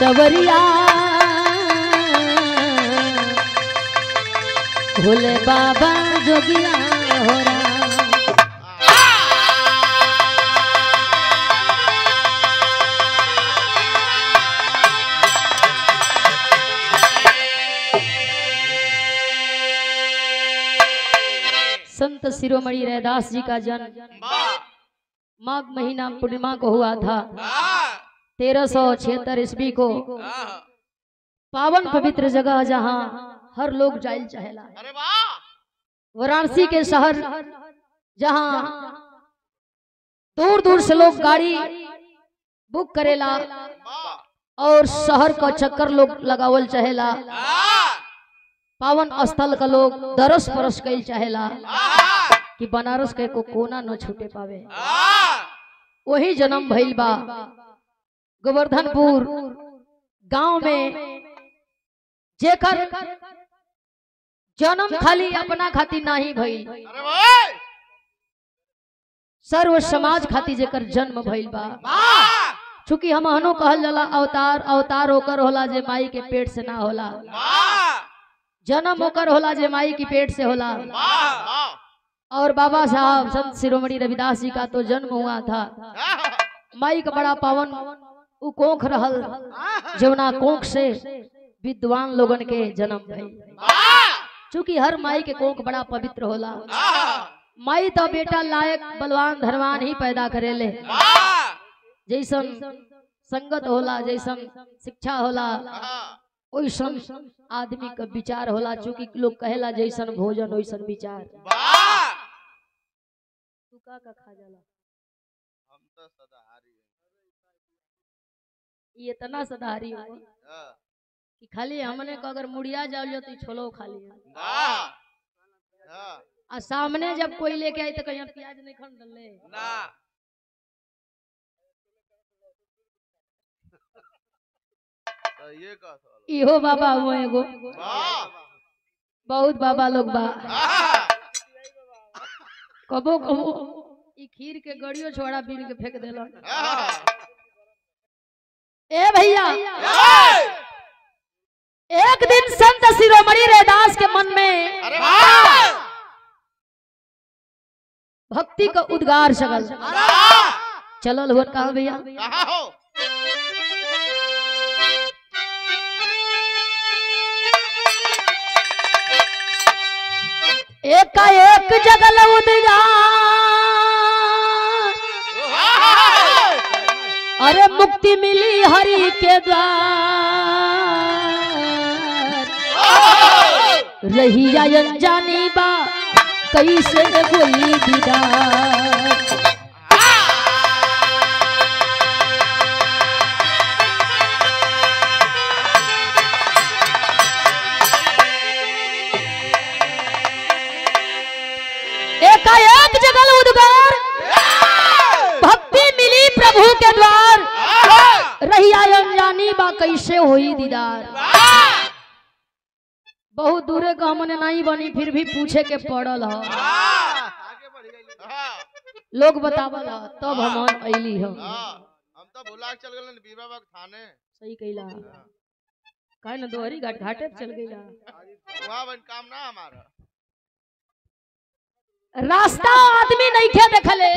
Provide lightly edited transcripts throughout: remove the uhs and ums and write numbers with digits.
सवरिया भोले बाबा जोगिया हो रहा। संत शिरोमणि रैदास जी का जन्म माघ महीना पूर्णिमा को हुआ था 1376 ईस्वी को। पावन पवित्र जगह जहां हर लोग जाइल चाहेला, वाराणसी के शहर जहां दूर दूर से लोग गाड़ी बुक करेला और शहर का चक्कर लोग लगावल चाहेला। पावन स्थल का लोग दरस परस कईल चाहेला कि बनारस के को कोना न छूटे पावे। वही जन्म भइल बा गोवर्धनपुर गांव में, जेकर जन्म खाली अपना खातिर नहीं भइल, सर्व समाज खातिर जेकर जन्म भइल बा। चूंकि हम हनो कहल जाला अवतार, अवतार होकर होला जे माई के पेट से ना होला, जन्म होकर होला जे माई की पेट से होला। और बाबा साहब संत शिरोमणि रविदास जी का तो जन्म हुआ था माई का बड़ा पावन उ कोख रहल, जवना कोख से विद्वान लोगन के जन्म भइल। चूंकि हर माई के कोख बड़ा पवित्र होला, माई तो बेटा लायक बलवान धनवान ही पैदा करेले। जैसन संगत होला, जैसन शिक्षा होला, वैसन आदमी का विचार होला। चूंकि लोग कहेला जैसन भोजन वैसन विचार। तू का खा जाला? हम तो सदाहारी हैं। ये इतना सदाहारी हो कि खाली हमने को अगर मुड़िया जाओ तो छोलो खा लिया। आ सामने जब कोई लेके आई तो कहीं प्याज नहीं खन डले ना। ये का इहो बाबा वो एगो बहुत बाबा लोग बा। कबो कबो ई खीर के गड़ियो छोड़ा बीन के फेंक देला। ए भैया, एक दिन संत शिरोमणि रैदास के मन में भक्ति का उद्गार जगल। चलल हुआ कहा भैया? एक जगल उद्गार, अरे मुक्ति मिली हरि के द्वार। रही अनजानी बा कैसे कोई दीदार। एक जगल उद्गार, भक्ति मिली प्रभु के द्वार। रही अनजानी बा कैसे होई दीदार। बहुत दूरे का हमने नहीं बनी फिर भी पूछे के पड़ल ह। लोग बतावल ह तब हम अइली ह। हम तो भुला चल गए बीबा बाग थाने। सही कइला काहे न दोहरी घाट घाटे पे चल गइला। वहां बन काम ना हमारा। रास्ता आदमी नहीं खे देखले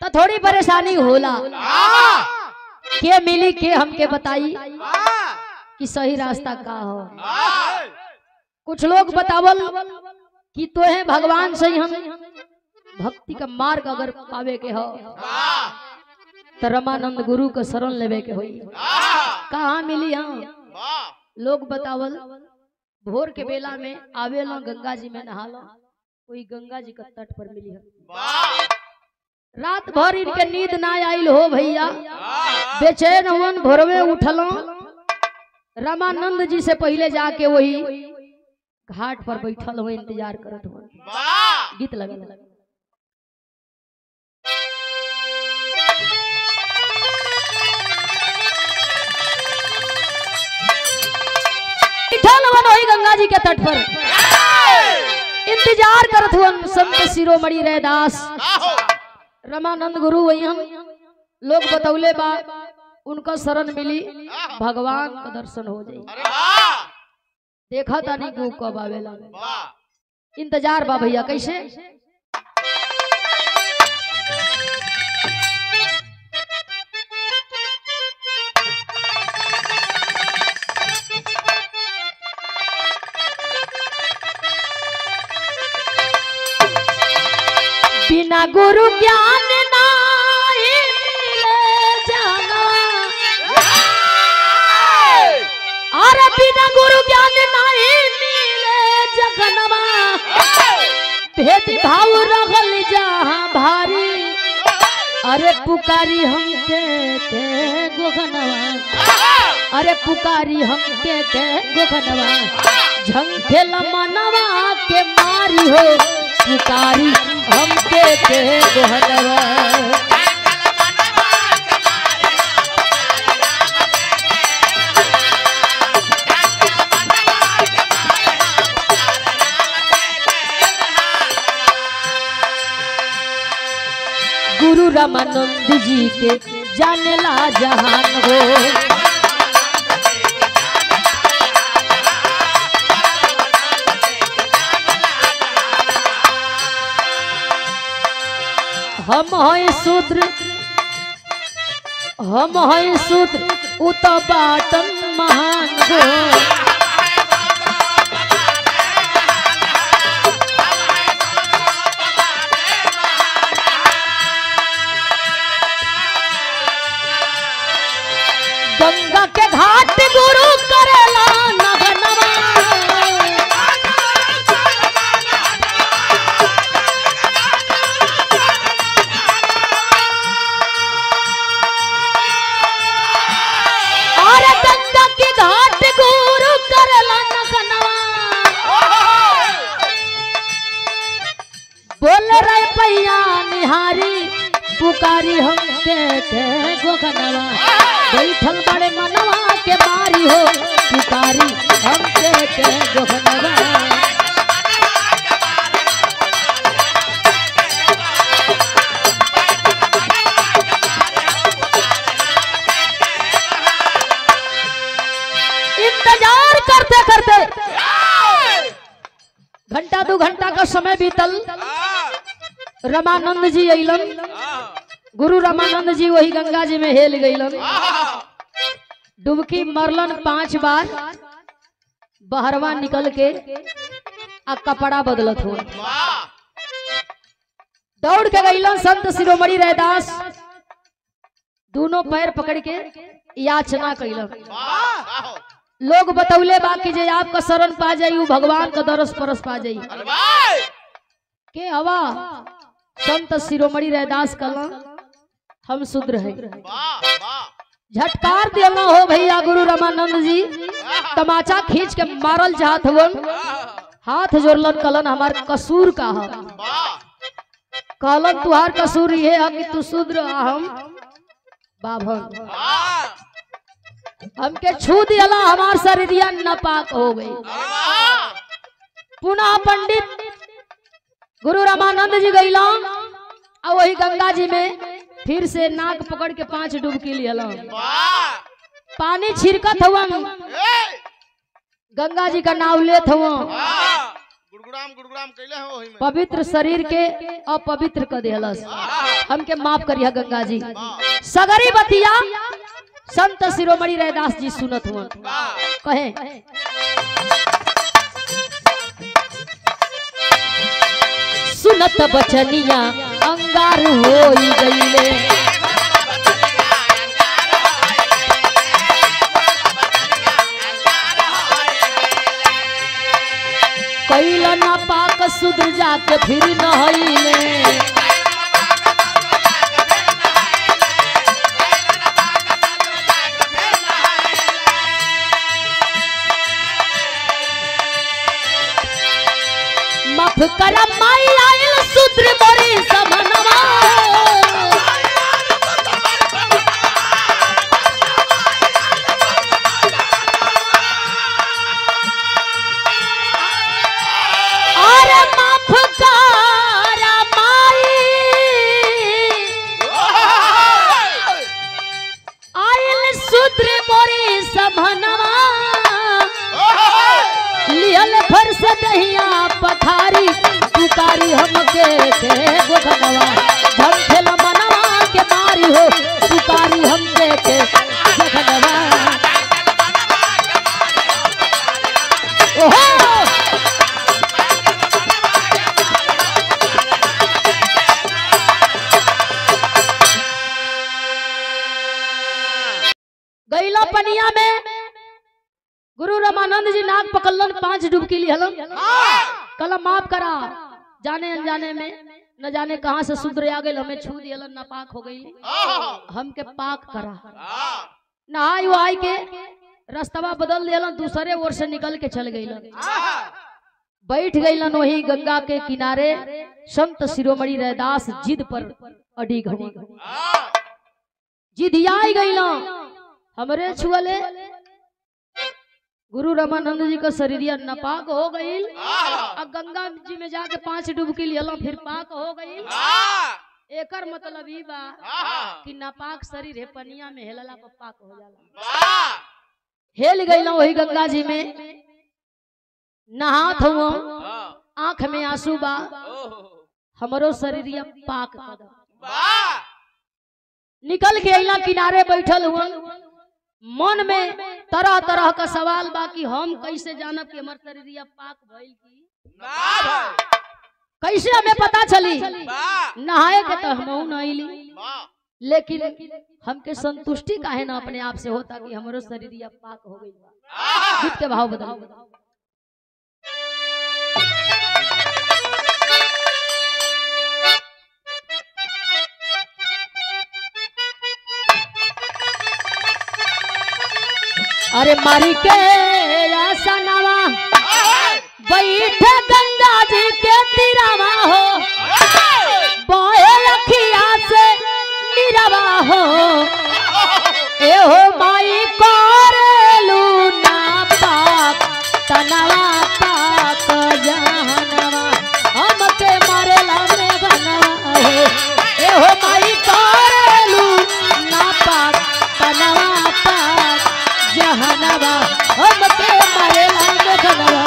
तो थोड़ी परेशानी होला। के मिली के हमके बताई कि सही रास्ता का हो। कुछ लोग बतावल कि तोहे भगवान से हम भक्ति का मार्ग अगर पावे के हो तो रमानंद गुरु का शरण लेवे के होई। कहाँ मिली? हाँ लोग बतावल भोर के बेला में आवेला गंगा जी में नहाला, कोई गंगा जी का तट पर मिली है। रात भर इनके नींद ना आइल हो भैया, बेचैन हुवन। भोरवे उठलो, रामानंद जी से पहले जाके वही घाट पर बैठल हो इंतजार करत हो। गीत लगल वही गंगा जी के तट पर इंतजार करत हुवन संत शिरोमणि रैदास। रमानंद गुरु वही हम लोग बतौले बा उनका शरण मिली, भगवान का दर्शन हो जाए। अरे वाह देखा था नहीं कि कब आवेला, वाह इंतजार बा भैया। कैसे बिना गुरु ज्ञान नाहि मिले जाना, अरे बिना गुरु ज्ञान नाहि मिले जगनवा, भेद भाव रहल जहाँ भारी, अरे पुकारी हमके के गोखनवा, अरे पुकारी हमके के गोखनवा, झंखेल मनवा के मारी हो, पुकारी हमके के गोहनवा। गुरु रामानंद जी के जानेला जहान हो, हम हैं शूद्र, हम हैं शूद्र, उत बाटन महान हो। गंगा के घाट गुरु करेला नगनवा, अरे गंगा के घाट गुरु करेला नगनवा, बोल रहे पैया निहारी, पुकारी हमके के गोखनवा, बैठल बड़े मनवा के मारी हो, पुकारी हमके के गोखनवा। इंतजार करते करते घंटा 2 घंटा का समय बीतल। रामानंद जी अइलन, गुरु रामानंद जी वही गंगा जी में हेल गईलन, डुबकी मरलन 5 बार, बहरवा निकल के आ कपड़ा बदलत हो, दौड़ के गईलन संत शिरोमणि रैदास, दोनों पैर पकड़ के याचना कैलन। लोग बतौले बा कि जे आपका शरण पा जाई, भगवान का दरस परस पा जाई। के हवा संत शिरोमणि रैदास कला हम शूद्र है, झटकार देना हो भैया। गुरु रामानंद जी तमाचा खींच के मारल चाहत हवन, हाथ जोड़लन, कलन हमार कसूर का है, कहलन तुहार कसूर ये है कि तू शूद्र, हम बाभन, हमके छू दिया, हमार शरीरिया नापाक हो गई। पुनः पंडित गुरु रामानंद जी गईला, और वही गंगा जी में फिर से नाक पकड़ के 5 डुबकी लियल, पानी छिड़कत हवन, गंगा जी का नाम लेत हवन, गुड़गुड़ाम गुड़गुड़ाम कैले हो, पवित्र शरीर के अपवित्र कर देहलस। हमके माफ करिया गंगा जी। सगरी बतिया संत शिरोमणि रैदास जी सुनत हुआ, कहे सुनत बचनिया अंगार होई गईले, कैला ना पाक शूद्र जाके फिर नहईले, माफ करा माई आइल शूद्र मोरी समनवा, अरे माफ करा माई आइल आग पकड़लन 5 डुबकी लिहलन कलम माफ करा जाने अनजाने में न जाने कहां से शूद्र आ गए हमें छू दियलन नापाक हो गई हमके पाक करा नहाई आई के रास्ता बदल दियलन दूसरे ओर से निकल के चल गईलन बैठ गईलन वही गंगा के किनारे संत शिरोमणि रैदास जिद पर अडिग हो जिदियाई गईलन हमरे छुअले गुरु रामानंद जी का शरीरिया नापाक हो गई अब गंगा जी में जाके 5 डुबकी लियला फिर पाक हो गई एकर मतलब ई बा कि नापाक शरीर है पनिया में हेलला पर पाक हो जाला हेल गईला वही गंगा जी में नहात हुआ आंख में आंसू बा हमरो शरीरिया पाक कदम निकल के अइला किनारे बैठल हुआ मन में तरह तरह का सवाल बा कि हम कैसे जानब कि हमर शरीरिया पाक भइल की कैसे हमें पता चली नहाए के तो हमहू नहली लेकिन हमके संतुष्टि काहे ना अपने आप से होता कि हमरो शरीरिया पाक हो गई बा गीत के भाव बदल अरे मारी के आसनवा बैठ गंगा जी के तीरावा हो बोए रखिया से नीरवा हो ए हो माई कोरेलू ना पाक तनवा पाक जहनवा हमके मारेला में बनवा हो ए हो माई कोरेलू ना पाक तनवा पाक जहनवा हमके मारेला में बनवा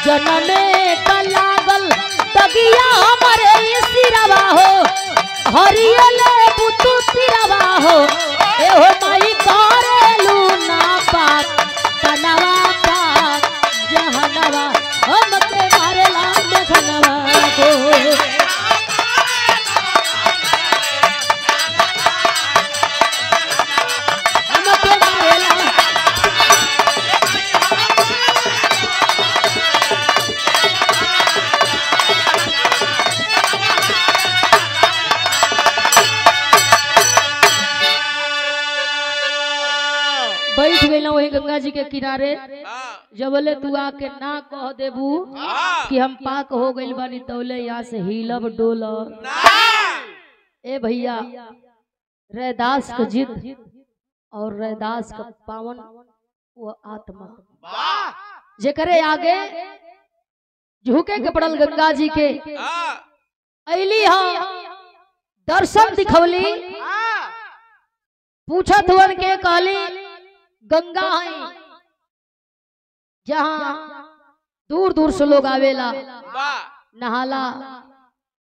जनमे का लागल तगिया हमारे सिरवा हो हरियले बुतु सिरवा हो ए हो माई करेलू ना पाक तनवा पाक जहनवा हमके मारेला देखनवा हो हमके मारेला बैठ गई वही गंगा जी के किनारे जबले तू आके ना कह देबू कि हम पाक हो गइल बानी तौले यहाँ से हिलब डोलब ए भैया रैदास का जिद और रैदास का पावन वो आत्मा जेकरे आगे झुके के पड़ल गंगा जी के अली दर्शन दिखवली पूछत हुअन के कहली गंगा है जहाँ दूर दूर से लोग आवेला नहाला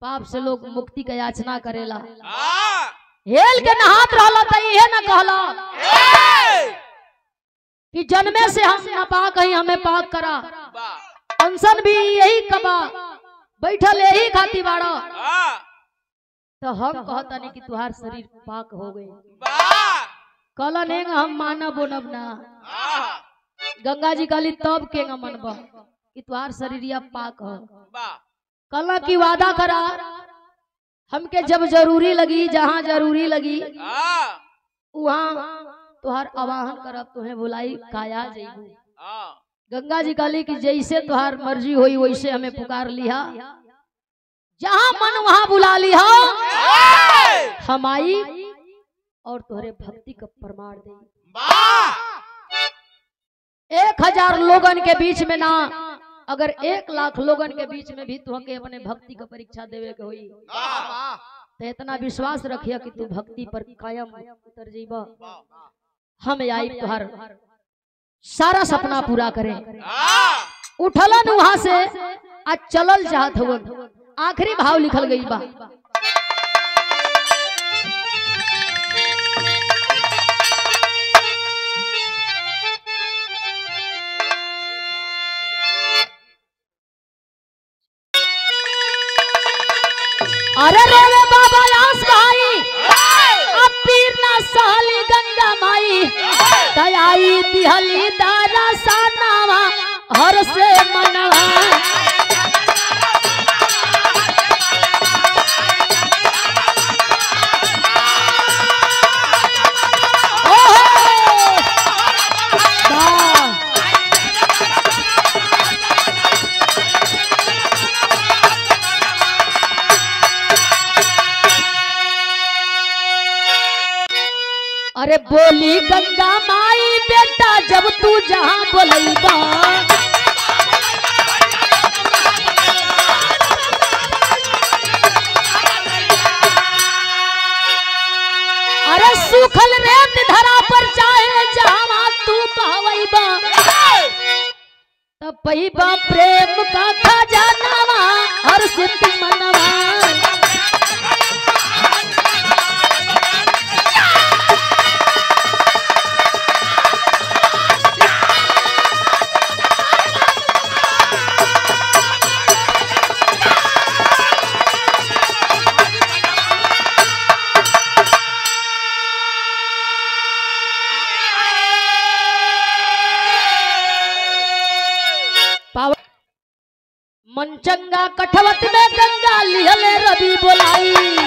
पाप से लोग मुक्ति का याचना करेला हेल के नहात रहला त इहे न कहला कि जन्मे से हम नापाक हई हमें पाक करा अनशन भी यही कबा बैठल यही खाती बाड़ा तो हम कहता नहीं कि तुम्हार शरीर पाक हो गए कहला नहीं हम मानब बोनब ना गंगा जी कहली तब के मनब कि तुम्हार शरीर पाक हो कहला की वादा करा हमके जब जरूरी लगी जहाँ जरूरी लगी वहाँ तुहार आवाहन करब तुम्हें बुलाई काया जइबू गंगा जी कहली कि जैसे तुहार मर्जी हुई वैसे हमें पुकार लिया जहाँ मन वहाँ बुला लिया हम आई और तुहरे भक्ति का प्रमाण दे 1000 लोगन के बीच में ना अगर 1 लाख लोगन के बीच में भी तुहके अपने भक्ति का परीक्षा देवे के होई तो इतना विश्वास रखिया कि तू भक्ति पर कायम उतर जीबा हम आई तुहार सारा सपना पूरा करें उठलन वहां से आज चलल चाहत हुआ आखिरी भाव लिखल गई बा अरे बोली गंगा माई बेटा जब तू जहाँ बोलैबा अरे सूखल रेत धरा पर चाहे जहाँ तू पावैबा तब पैबा प्रेम का खजानावा हर सिद्ध मनवा मनचंगा कठवत में गंगा लिहले रवि बोलाई